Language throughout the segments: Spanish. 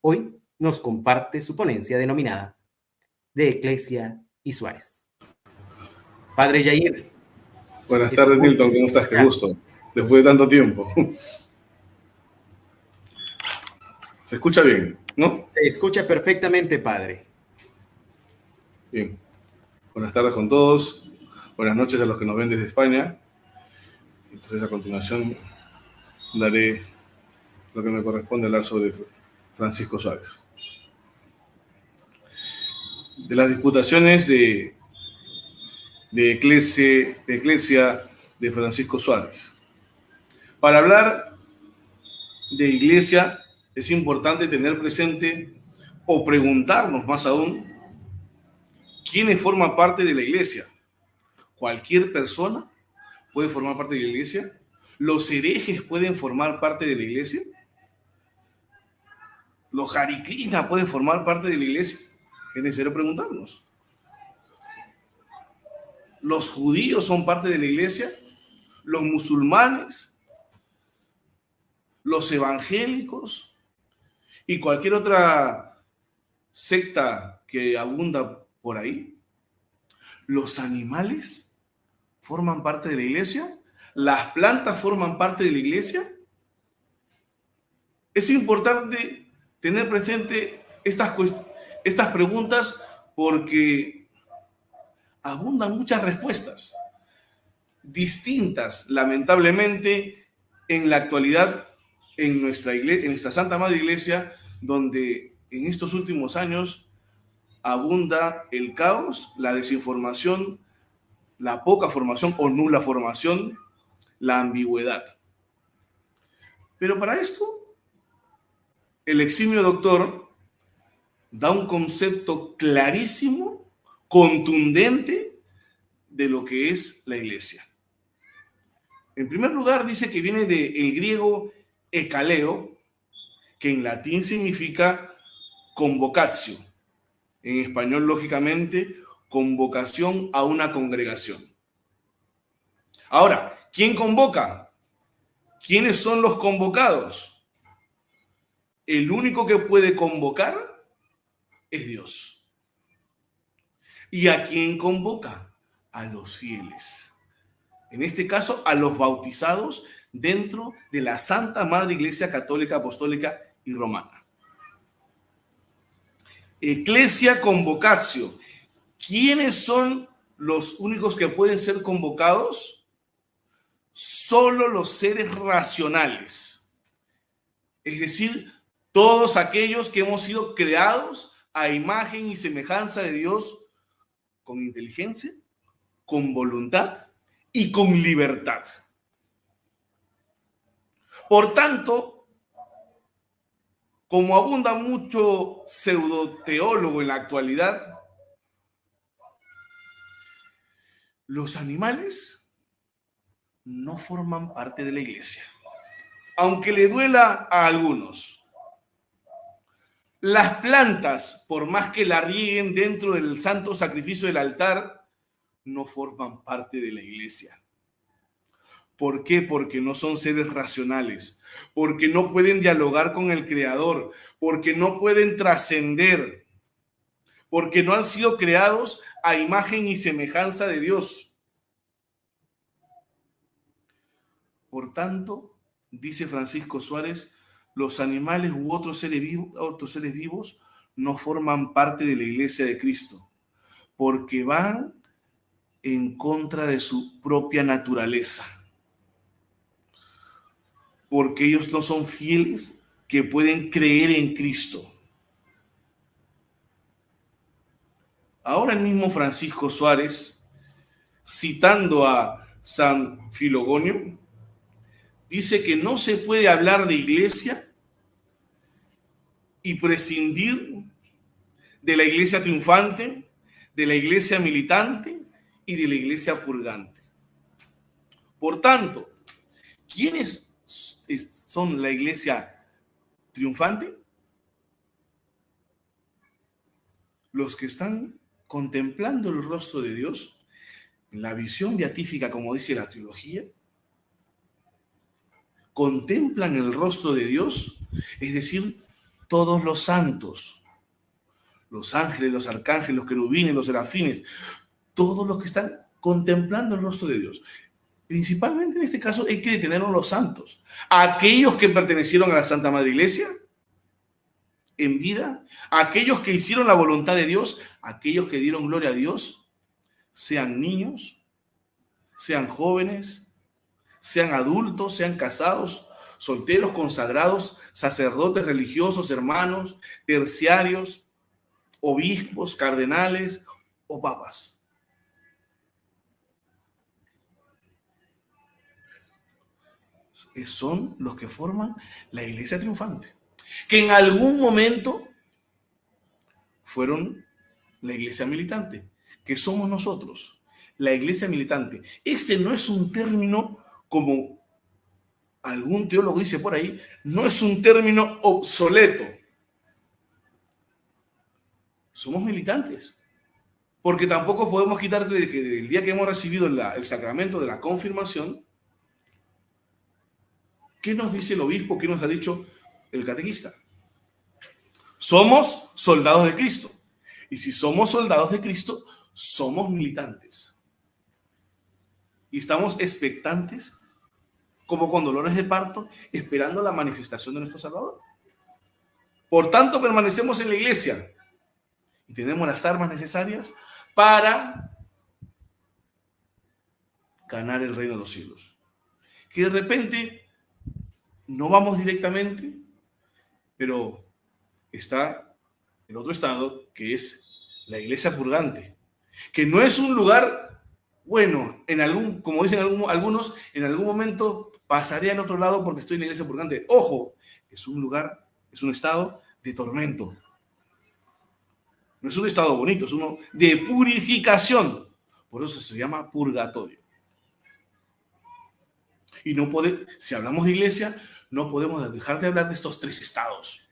Hoy nos comparte su ponencia denominada De Eclesia y Suárez. Padre Yair. Buenas tardes, Nilton, ¿cómo estás? Qué gusto, después de tanto tiempo. ¿Se escucha bien, no? Se escucha perfectamente, padre. Bien. Buenas tardes con todos. Buenas noches a los que nos ven desde España. Entonces, a continuación, daré lo que me corresponde hablar sobre Francisco Suárez. De las disputaciones de Eclesia de Francisco Suárez. Para hablar de iglesia es importante tener presente o preguntarnos más aún quiénes forman parte de la iglesia. ¿Cualquier persona puede formar parte de la iglesia? ¿Los herejes pueden formar parte de la iglesia? ¿Los Hare Krishna pueden formar parte de la iglesia? Es necesario preguntarnos. ¿Los judíos son parte de la iglesia? ¿Los musulmanes? ¿Los evangélicos? Y cualquier otra secta que abunda por ahí. ¿Los animales forman parte de la iglesia? ¿Las plantas forman parte de la iglesia? Es importante tener presente estas preguntas porque abundan muchas respuestas distintas, lamentablemente, en la actualidad en nuestra iglesia, en nuestra Santa Madre Iglesia, donde en estos últimos años abunda el caos, la desinformación, la poca formación o nula formación, la ambigüedad. Pero para esto, el eximio doctor da un concepto clarísimo, contundente de lo que es la iglesia. En primer lugar, dice que viene del griego ekaleo, que en latín significa convocatio. En español, lógicamente, convocación a una congregación. Ahora, ¿quién convoca? ¿Quiénes son los convocados? El único que puede convocar es Dios. ¿Y a quién convoca? A los fieles. En este caso, a los bautizados dentro de la Santa Madre Iglesia Católica, Apostólica y Romana. Eclesia convocatio. ¿Quiénes son los únicos que pueden ser convocados? Solo los seres racionales. Es decir, todos aquellos que hemos sido creados a imagen y semejanza de Dios con inteligencia, con voluntad y con libertad. Por tanto, como abunda mucho pseudoteólogo en la actualidad, los animales no forman parte de la iglesia, aunque le duela a algunos. Las plantas, por más que la rieguen dentro del santo sacrificio del altar, no forman parte de la iglesia. ¿Por qué? Porque no son seres racionales, porque no pueden dialogar con el Creador, porque no pueden trascender, porque no han sido creados a imagen y semejanza de Dios. Por tanto, dice Francisco Suárez, los animales u otros seres vivos no forman parte de la iglesia de Cristo, porque van en contra de su propia naturaleza. Porque ellos no son fieles que pueden creer en Cristo. Ahora el mismo Francisco Suárez, citando a San Filogonio, dice que no se puede hablar de iglesia y prescindir de la iglesia triunfante, de la iglesia militante y de la iglesia purgante. Por tanto, ¿quiénes son la iglesia triunfante? Los que están contemplando el rostro de Dios en la visión beatífica, como dice la teología, contemplan el rostro de Dios, es decir, todos los santos, los ángeles, los arcángeles, los querubines, los serafines, todos los que están contemplando el rostro de Dios. Principalmente en este caso hay que detenernos los santos, aquellos que pertenecieron a la Santa Madre Iglesia en vida, aquellos que hicieron la voluntad de Dios, aquellos que dieron gloria a Dios, sean niños, sean jóvenes, sean adultos, sean casados, solteros, consagrados, sacerdotes religiosos, hermanos, terciarios, obispos, cardenales o papas. Son los que forman la iglesia triunfante, que en algún momento fueron la iglesia militante, que somos nosotros, la iglesia militante. Este no es un término, como algún teólogo dice por ahí, no es un término obsoleto. Somos militantes, porque tampoco podemos quitar de que el día que hemos recibido el sacramento de la confirmación, ¿qué nos dice el obispo? ¿Qué nos ha dicho el catequista? Somos soldados de Cristo. Y si somos soldados de Cristo, somos militantes. Y estamos expectantes, como con dolores de parto, esperando la manifestación de nuestro Salvador. Por tanto, permanecemos en la iglesia y tenemos las armas necesarias para ganar el reino de los cielos. Que de repente no vamos directamente, pero está el otro estado, que es la iglesia purgante, que no es un lugar, bueno, como dicen algunos, en algún momento pasaré al otro lado porque estoy en la iglesia purgante. Ojo, es un lugar, es un estado de tormento. No es un estado bonito, es uno de purificación. Por eso se llama purgatorio. Y si hablamos de iglesia, no podemos dejar de hablar de estos tres estados.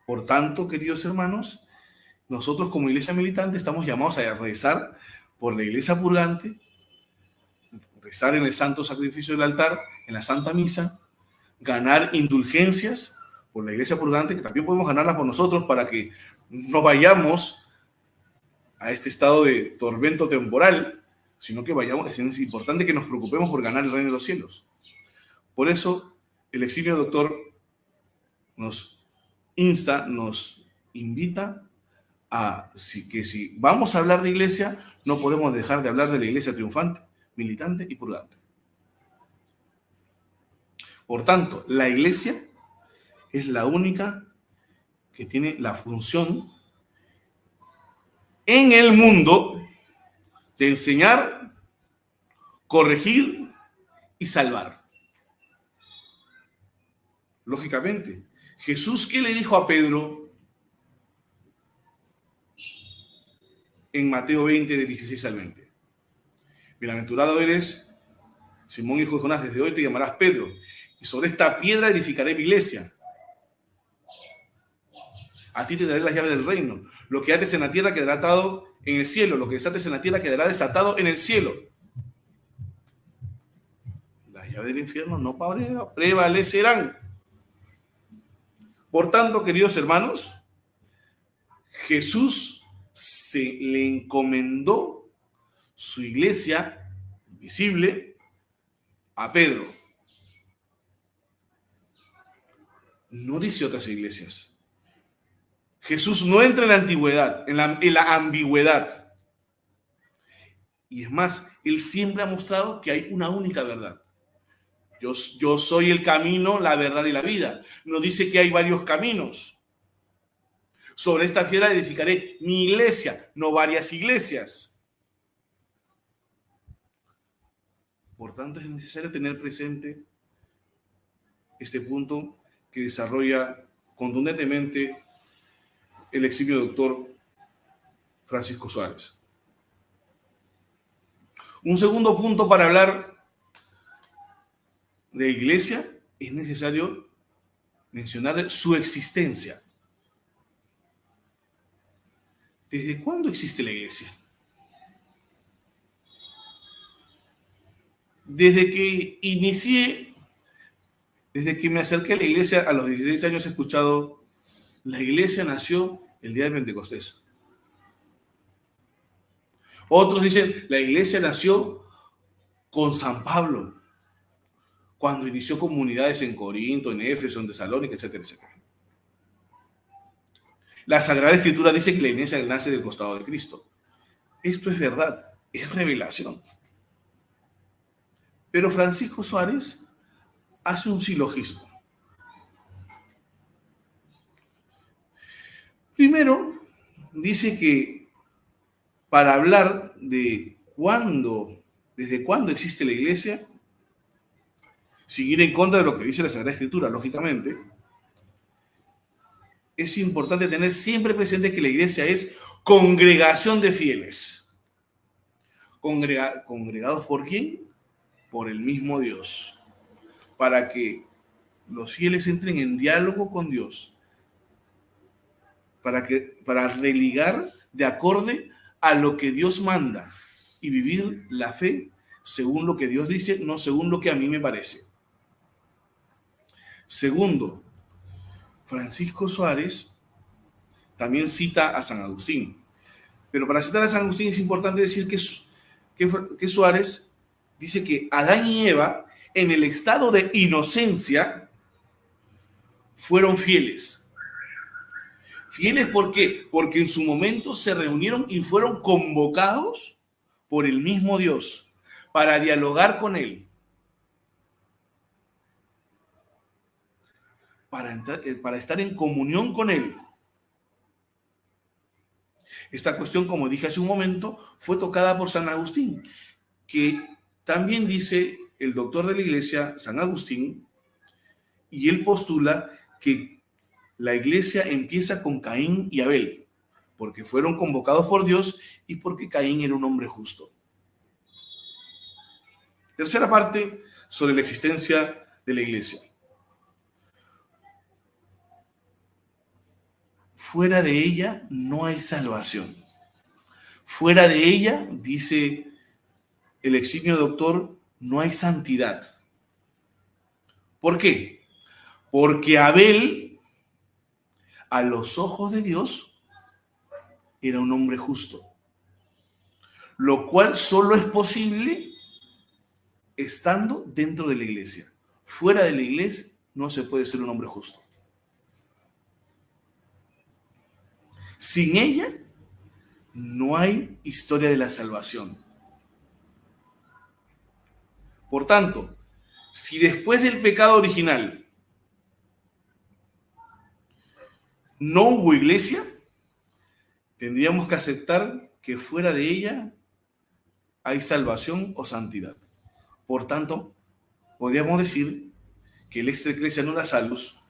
Por tanto, queridos hermanos, nosotros como iglesia militante estamos llamados a rezar por la iglesia purgante, rezar en el santo sacrificio del altar, en la Santa Misa, ganar indulgencias por la iglesia purgante, que también podemos ganarlas por nosotros para que no vayamos a este estado de tormento temporal, sino que es importante que nos preocupemos por ganar el reino de los cielos. Por eso, el eximio doctor nos invita a que si vamos a hablar de iglesia, no podemos dejar de hablar de la iglesia triunfante, militante y purgante. Por tanto, la iglesia es la única que tiene la función en el mundo de enseñar, corregir y salvar. Lógicamente, Jesús, ¿qué le dijo a Pedro en Mateo 20, de 16 al 20? Bienaventurado eres, Simón, hijo de Jonás, desde hoy te llamarás Pedro, y sobre esta piedra edificaré mi iglesia. A ti te daré las llaves del reino. Lo que ates en la tierra quedará atado en el cielo, lo que desates en la tierra quedará desatado en el cielo. Las llaves del infierno no prevalecerán. Por tanto, queridos hermanos, Jesús le encomendó su iglesia visible a Pedro. No dice otras iglesias. Jesús no entra en la antigüedad, en la ambigüedad. Y es más, él siempre ha mostrado que hay una única verdad. Yo soy el camino, la verdad y la vida. No dice que hay varios caminos. Sobre esta piedra edificaré mi iglesia, no varias iglesias. Por tanto, es necesario tener presente este punto que desarrolla contundentemente el eximio doctor Francisco Suárez. Un segundo punto para hablar de iglesia, es necesario mencionar su existencia. ¿Desde cuándo existe la iglesia? Desde que inicié Desde que me acerqué a la iglesia a los 16 años he escuchado, la iglesia nació el día de Pentecostés. Otros dicen, la iglesia nació con San Pablo, cuando inició comunidades en Corinto, en Éfeso, en Tesalónica, etcétera, etcétera. La Sagrada Escritura dice que la iglesia nace del costado de Cristo. Esto es verdad, es revelación. Pero Francisco Suárez hace un silogismo. Primero, dice que para hablar de desde cuándo existe la iglesia, seguir en contra de lo que dice la Sagrada Escritura, lógicamente, es importante tener siempre presente que la iglesia es congregación de fieles. ¿Congregados por quién? Por el mismo Dios. Para que los fieles entren en diálogo con Dios. Para religar de acorde a lo que Dios manda y vivir la fe según lo que Dios dice, no según lo que a mí me parece. Segundo, Francisco Suárez también cita a San Agustín. Pero para citar a San Agustín es importante decir que Suárez dice que Adán y Eva, en el estado de inocencia, fueron fieles. ¿Fieles por qué? Porque en su momento se reunieron y fueron convocados por el mismo Dios para dialogar con Él. Para estar en comunión con Él. Esta cuestión, como dije hace un momento, fue tocada por San Agustín, que también dice el doctor de la iglesia, San Agustín, y él postula que la iglesia empieza con Caín y Abel, porque fueron convocados por Dios y porque Caín era un hombre justo. Tercera parte sobre la existencia de la iglesia. Fuera de ella no hay salvación. Fuera de ella, dice el eximio doctor, no hay santidad. ¿Por qué? Porque Abel, a los ojos de Dios, era un hombre justo. Lo cual solo es posible estando dentro de la iglesia. Fuera de la iglesia no se puede ser un hombre justo. Sin ella no hay historia de la salvación. Por tanto, si después del pecado original no hubo iglesia, tendríamos que aceptar que fuera de ella hay salvación o santidad. Por tanto, podríamos decir que el extra ecclesia nulla salus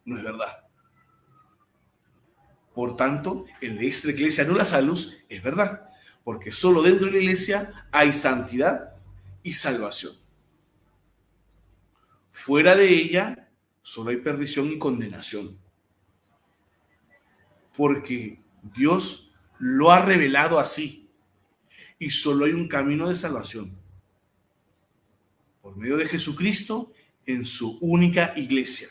no es verdad. Por tanto, el extra ecclesia nulla salus es verdad, porque solo dentro de la iglesia hay santidad y salvación. Fuera de ella solo hay perdición y condenación, porque Dios lo ha revelado así y solo hay un camino de salvación por medio de Jesucristo en su única iglesia.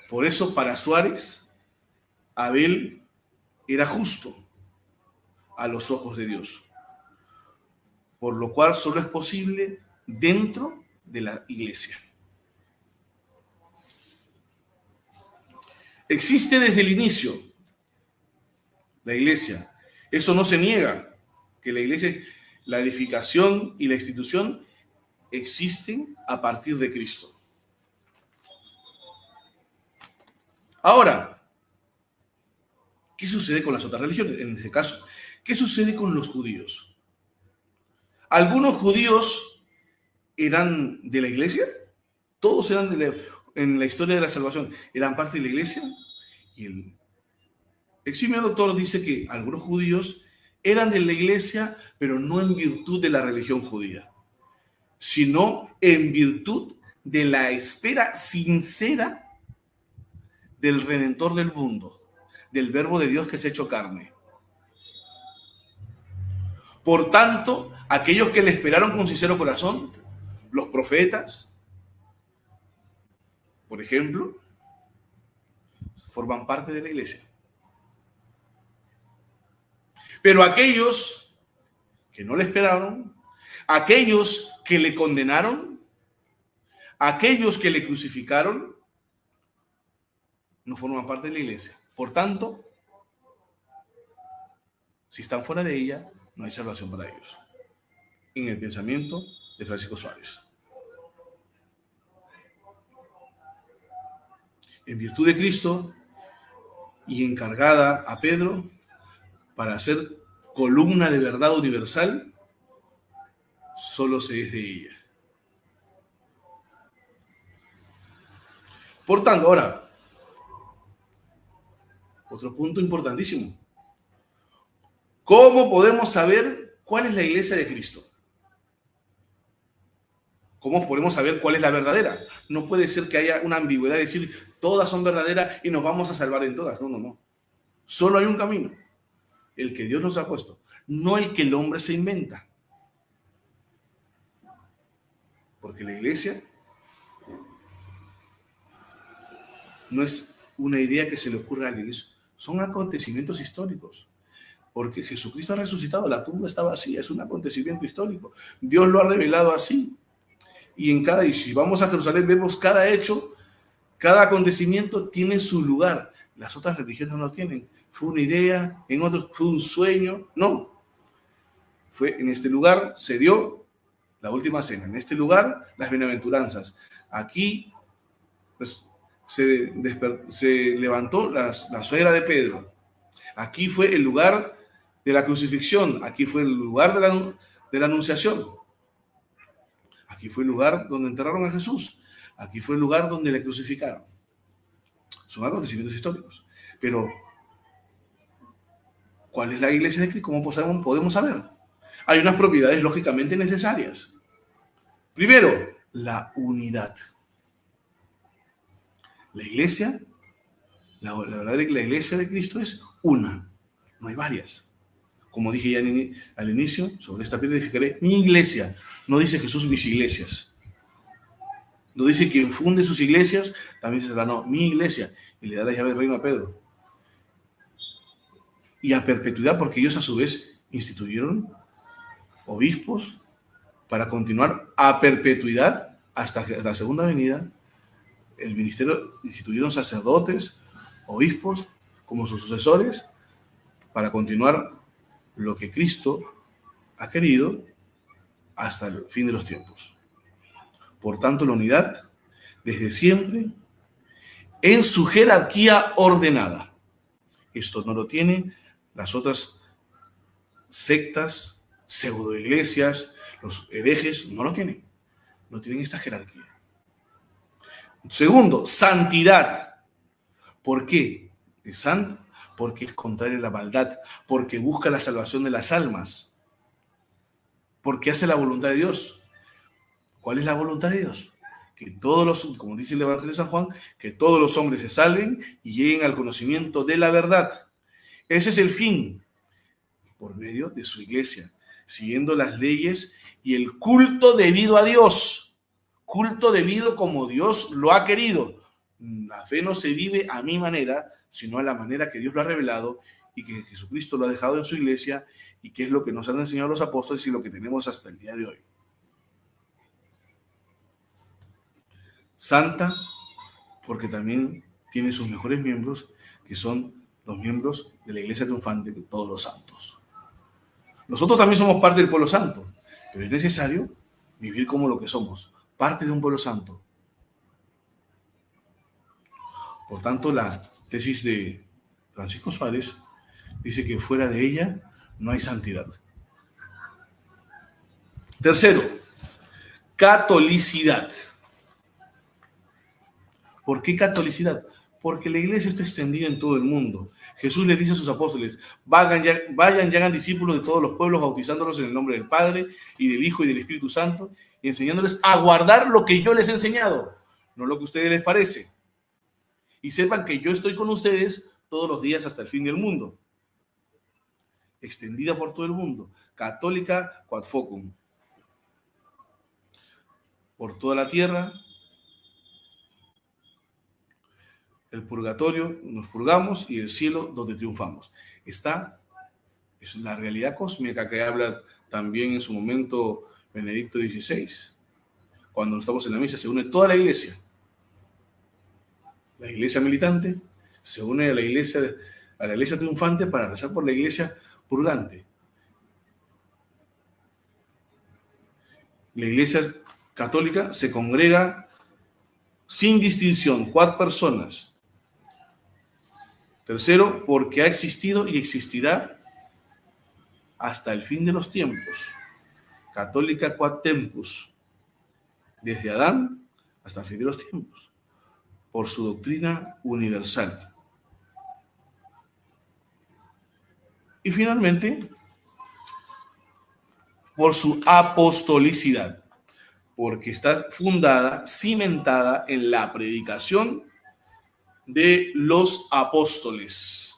Por eso, para Suárez, Abel era justo a los ojos de Dios, por lo cual solo es posible dentro de la iglesia. Existe desde el inicio la iglesia. Eso no se niega, que la iglesia, la edificación y la institución existen a partir de Cristo. Ahora, ¿qué sucede con las otras religiones? En este caso, ¿qué sucede con los judíos? ¿Algunos judíos eran de la iglesia? Todos eran en la historia de la salvación, eran parte de la iglesia. Y el eximio doctor dice que algunos judíos eran de la iglesia, pero no en virtud de la religión judía, sino en virtud de la espera sincera del Redentor del mundo, del Verbo de Dios que se ha hecho carne. Por tanto, aquellos que le esperaron con sincero corazón Los profetas, por ejemplo, forman parte de la iglesia. Pero aquellos que no le esperaron, aquellos que le condenaron, aquellos que le crucificaron, no forman parte de la iglesia. Por tanto, si están fuera de ella, no hay salvación para ellos. En el pensamiento de Francisco Suárez. En virtud de Cristo y encargada a Pedro para ser columna de verdad universal, solo se es de ella. Por tanto, ahora, otro punto importantísimo. ¿Cómo podemos saber cuál es la iglesia de Cristo? ¿Cómo podemos saber cuál es la verdadera? No puede ser que haya una ambigüedad de decir todas son verdaderas y nos vamos a salvar en todas. No, no, no. Solo hay un camino, el que Dios nos ha puesto, no el que el hombre se inventa. Porque la iglesia no es una idea que se le ocurra a alguien, son acontecimientos históricos. Porque Jesucristo ha resucitado, la tumba está vacía, es un acontecimiento histórico. Dios lo ha revelado así. Y si vamos a Jerusalén, vemos cada hecho, cada acontecimiento tiene su lugar. Las otras religiones no lo tienen. Fue una idea, en otros fue un sueño. No. Fue en este lugar, se dio la última cena. En este lugar, las bienaventuranzas. Aquí pues, se levantó la suegra de Pedro. Aquí fue el lugar de la crucifixión. Aquí fue el lugar de la anunciación. Aquí fue el lugar donde enterraron a Jesús. Aquí fue el lugar donde le crucificaron. Son acontecimientos históricos. Pero, ¿cuál es la iglesia de Cristo? ¿Cómo podemos saber? Hay unas propiedades lógicamente necesarias. Primero, la unidad. La iglesia, la verdad es que la iglesia de Cristo es una. No hay varias. Como dije ya al inicio, sobre esta piedra edificaré mi iglesia. No dice Jesús mis iglesias. No dice quien funde sus iglesias, también se será, no, mi iglesia. Y le da la llave del reino a Pedro. Y a perpetuidad, porque ellos a su vez instituyeron obispos para continuar a perpetuidad hasta la segunda venida. El ministerio instituyeron sacerdotes, obispos, como sus sucesores, para continuar lo que Cristo ha querido hasta el fin de los tiempos. Por tanto, la unidad, desde siempre, en su jerarquía ordenada. Esto no lo tienen las otras sectas, pseudoiglesias, los herejes, no lo tienen. No tienen esta jerarquía. Segundo, santidad. ¿Por qué? Es santo porque es contrario a la maldad, porque busca la salvación de las almas, porque hace la voluntad de Dios. ¿Cuál es la voluntad de Dios? Que como dice el Evangelio de San Juan, que todos los hombres se salven y lleguen al conocimiento de la verdad. Ese es el fin, por medio de su iglesia, siguiendo las leyes y el culto debido a Dios. Culto debido como Dios lo ha querido. La fe no se vive a mi manera, sino a la manera que Dios lo ha revelado y que Jesucristo lo ha dejado en su iglesia y que es lo que nos han enseñado los apóstoles y lo que tenemos hasta el día de hoy. Santa, porque también tiene sus mejores miembros, que son los miembros de la iglesia triunfante de todos los santos. Nosotros también somos parte del pueblo santo, pero es necesario vivir como lo que somos, parte de un pueblo santo. Por tanto, la tesis de Francisco Suárez dice que fuera de ella no hay santidad. Tercero, catolicidad. ¿Por qué catolicidad? Porque la iglesia está extendida en todo el mundo. Jesús le dice a sus apóstoles, vayan y hagan discípulos de todos los pueblos, bautizándolos en el nombre del Padre y del Hijo y del Espíritu Santo, y enseñándoles a guardar lo que yo les he enseñado, no lo que a ustedes les parece. Y sepan que yo estoy con ustedes todos los días hasta el fin del mundo. Extendida por todo el mundo. Católica quad focum. por toda la tierra. El purgatorio, nos purgamos, y el cielo, donde triunfamos. Es la realidad cósmica que habla también en su momento Benedicto XVI. Cuando estamos en la misa, se une toda la iglesia. La iglesia militante se une a la iglesia triunfante para rezar por la iglesia purgante. La iglesia católica se congrega sin distinción, quad personas. Tercero, porque ha existido y existirá hasta el fin de los tiempos. Católica quad tempus. Desde Adán hasta el fin de los tiempos. Por su doctrina universal. Y finalmente, por su apostolicidad. Porque está fundada, cimentada en la predicación de los apóstoles,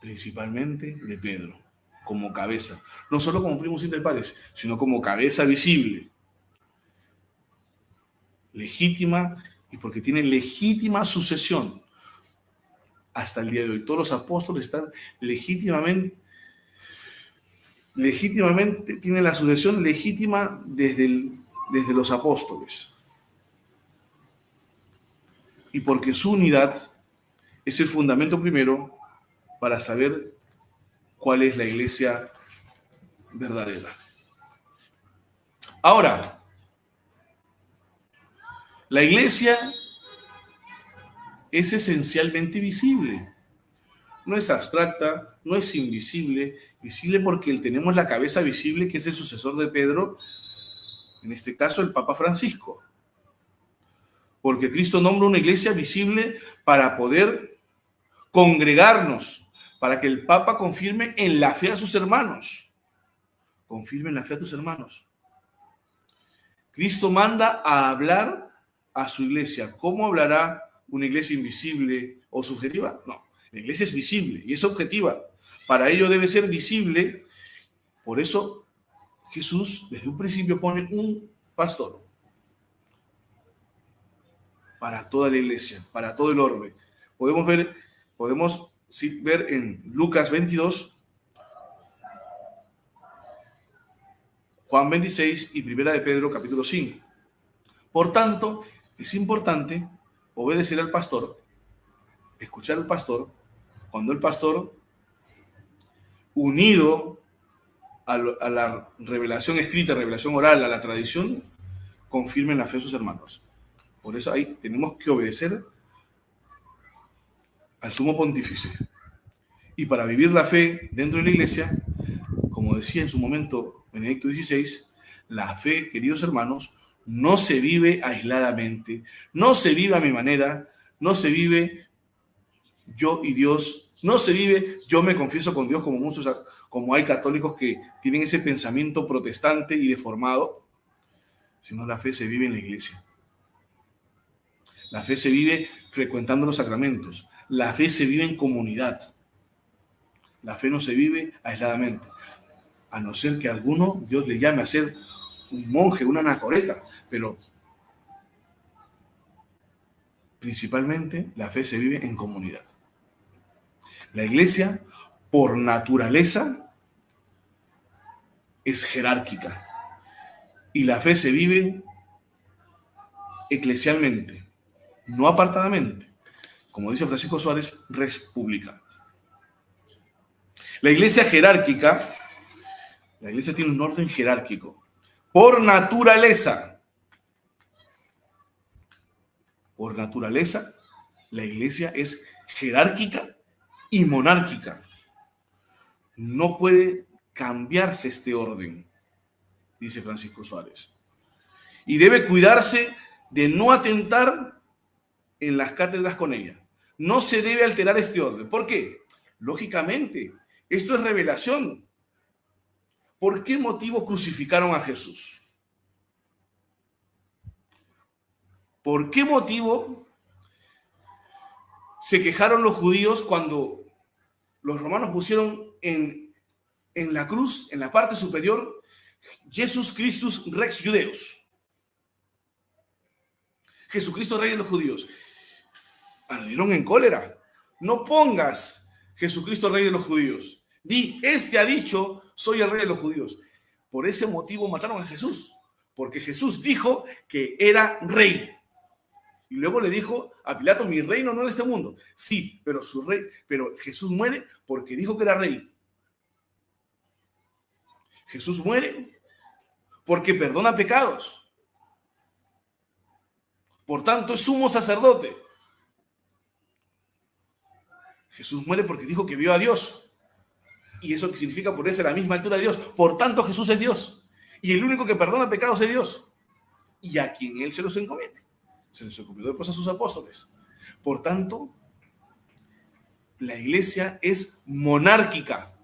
principalmente de Pedro, como cabeza, no solo como primus inter pares, sino como cabeza visible, legítima, y porque tiene legítima sucesión hasta el día de hoy. Todos los apóstoles están legítimamente tienen la sucesión legítima desde los apóstoles. Y porque su unidad es el fundamento primero para saber cuál es la iglesia verdadera. Ahora, la iglesia es esencialmente visible. No es abstracta, no es invisible. Visible porque tenemos la cabeza visible, que es el sucesor de Pedro, en este caso el Papa Francisco. Porque Cristo nombra una iglesia visible para poder congregarnos, para que el Papa confirme en la fe a sus hermanos. Confirme en la fe a tus hermanos. Cristo manda a hablar a su iglesia. ¿Cómo hablará una iglesia invisible o subjetiva? No, la iglesia es visible y es objetiva. Para ello debe ser visible. Por eso Jesús desde un principio pone un pastor para toda la iglesia, para todo el orbe. Podemos ver en Lucas 22, Juan 26 y Primera de Pedro capítulo 5. Por tanto, es importante obedecer al pastor, escuchar al pastor, cuando el pastor, unido a la revelación escrita, revelación oral, a la tradición, confirme la fe de sus hermanos. Por eso ahí tenemos que obedecer al sumo pontífice. Y para vivir la fe dentro de la iglesia, como decía en su momento Benedicto XVI, la fe, queridos hermanos, no se vive aisladamente, no se vive a mi manera, no se vive yo y Dios, no se vive yo me confieso con Dios, como hay católicos que tienen ese pensamiento protestante y deformado, sino la fe se vive en la iglesia. La fe se vive frecuentando los sacramentos. La fe se vive en comunidad. La fe no se vive aisladamente. A no ser que a alguno Dios le llame a ser un monje, una anacoreta. Pero principalmente la fe se vive en comunidad. La iglesia, por naturaleza, es jerárquica. Y la fe se vive eclesialmente, no apartadamente. Como dice Francisco Suárez, res publica. La iglesia jerárquica, la iglesia tiene un orden jerárquico. Por naturaleza, la iglesia es jerárquica y monárquica. No puede cambiarse este orden, dice Francisco Suárez. Y debe cuidarse de no atentar en las cátedras con ella. No se debe alterar este orden. ¿Por qué? Lógicamente, esto es revelación. ¿Por qué motivo crucificaron a Jesús? ¿Por qué motivo se quejaron los judíos cuando los romanos pusieron en la cruz, en la parte superior, Jesus Christus Rex Judeus. Jesucristo Rey de los judíos. Ardieron en cólera. No pongas Jesucristo Rey de los judíos. Di, este ha dicho, soy el Rey de los judíos. Por ese motivo mataron a Jesús. Porque Jesús dijo que era rey. Y luego le dijo a Pilato, mi reino no es de este mundo. Sí, pero Jesús muere porque dijo que era rey. Jesús muere porque perdona pecados. Por tanto, es sumo sacerdote. Jesús muere porque dijo que vio a Dios. Y eso significa ponerse a la misma altura de Dios. Por tanto, Jesús es Dios. Y el único que perdona pecados es Dios. Y a quien Él se los encomiende. Se les encomendó después a sus apóstoles. Por tanto, la iglesia es monárquica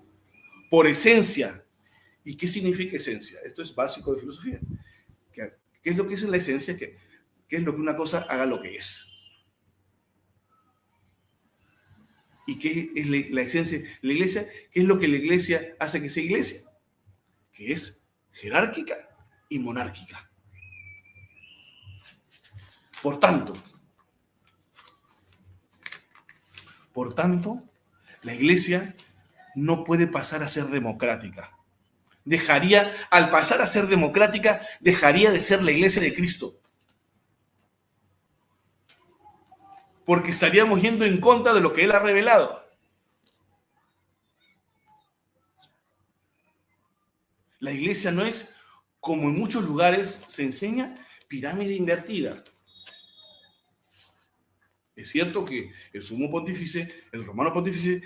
por esencia. ¿Y qué significa esencia? Esto es básico de filosofía. ¿Qué es lo que es la esencia? ¿Qué es lo que una cosa haga lo que es? ¿Y qué es la esencia de la iglesia? ¿Qué es lo que la iglesia hace que sea iglesia? Que es jerárquica y monárquica. Por tanto, la iglesia no puede pasar a ser democrática. Al pasar a ser democrática, dejaría de ser la iglesia de Cristo. Porque estaríamos yendo en contra de lo que Él ha revelado. La iglesia no es, como en muchos lugares se enseña, pirámide invertida. Es cierto que el sumo pontífice, el romano pontífice,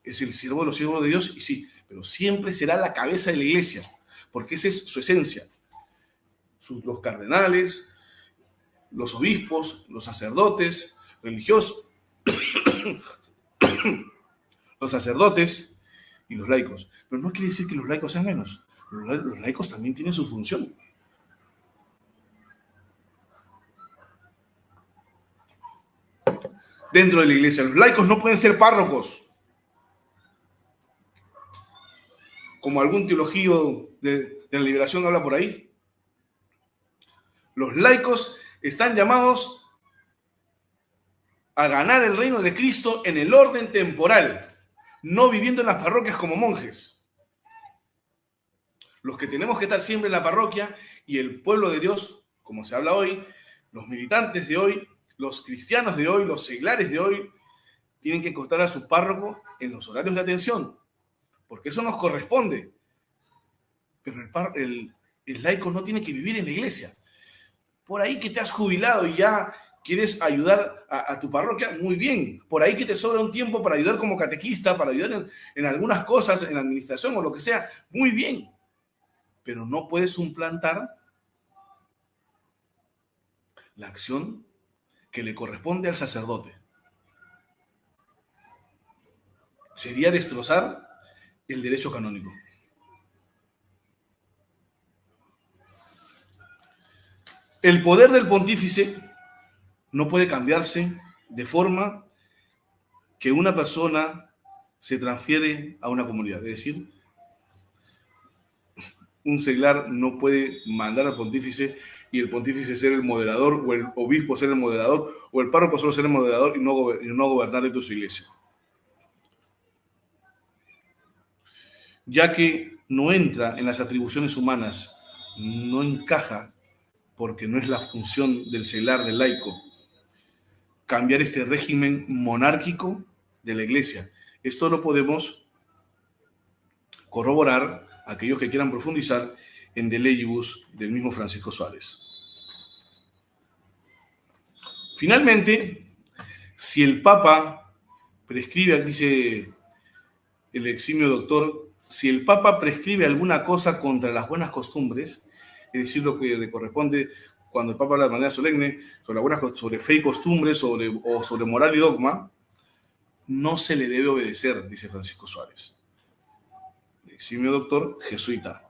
es el siervo de los siervos de Dios, y sí, pero siempre será la cabeza de la iglesia, porque esa es su esencia. Los cardenales, los obispos, los sacerdotes, religiosos, los sacerdotes y los laicos. Pero no quiere decir que los laicos sean menos. Los laicos también tienen su función. Dentro de la iglesia, los laicos no pueden ser párrocos. Como algún teologio de la liberación habla por ahí. Los laicos están llamados a ganar el reino de Cristo en el orden temporal, no viviendo en las parroquias como monjes. Los que tenemos que estar siempre en la parroquia y el pueblo de Dios, como se habla hoy, los militantes de hoy, los cristianos de hoy, los seglares de hoy, tienen que encontrar a su párroco en los horarios de atención, porque eso nos corresponde. Pero el laico no tiene que vivir en la iglesia. Por ahí que te has jubilado y ya quieres ayudar a tu parroquia, muy bien. Por ahí que te sobra un tiempo para ayudar como catequista, para ayudar en algunas cosas, en la administración o lo que sea, muy bien. Pero no puedes suplantar la acción que le corresponde al sacerdote. Sería destrozar el derecho canónico. El poder del pontífice no puede cambiarse de forma que una persona se transfiere a una comunidad. Es decir, un seglar no puede mandar al pontífice y el pontífice ser el moderador, o el obispo ser el moderador, o el párroco solo ser el moderador y no gobernar dentro de su iglesia. Ya que no entra en las atribuciones humanas, no encaja, porque no es la función del seglar, del laico, cambiar este régimen monárquico de la iglesia. Esto lo podemos corroborar aquellos que quieran profundizar en De Legibus del mismo Francisco Suárez. Finalmente, si el Papa prescribe, dice el eximio doctor, si el Papa prescribe alguna cosa contra las buenas costumbres, es decir, lo que le corresponde cuando el Papa habla de manera solemne sobre fe y costumbres, sobre moral y dogma, no se le debe obedecer, dice Francisco Suárez. Eximio doctor jesuita.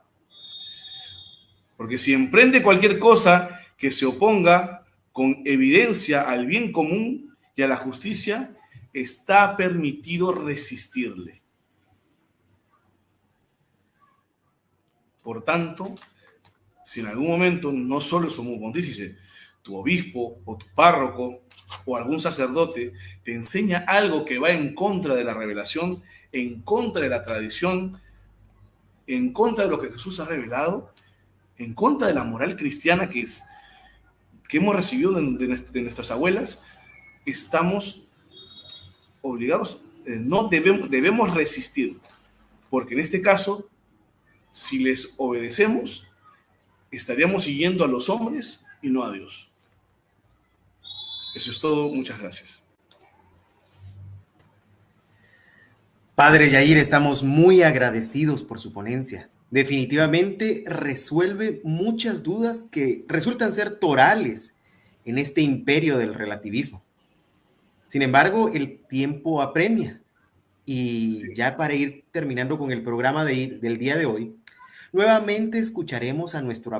Porque si emprende cualquier cosa que se oponga con evidencia al bien común y a la justicia, está permitido resistirle. Por tanto, si en algún momento no solo el sumo pontífice, tu obispo o tu párroco o algún sacerdote te enseña algo que va en contra de la revelación, en contra de la tradición, en contra de lo que Jesús ha revelado, en contra de la moral cristiana que hemos recibido de nuestras abuelas, estamos obligados, no debemos resistir, porque en este caso, si les obedecemos, estaríamos siguiendo a los hombres y no a Dios. Eso es todo. Muchas gracias. Padre Yair, estamos muy agradecidos por su ponencia. Definitivamente resuelve muchas dudas que resultan ser torales en este imperio del relativismo. Sin embargo, el tiempo apremia. Y ya para ir terminando con el programa del día de hoy, nuevamente escucharemos a nuestro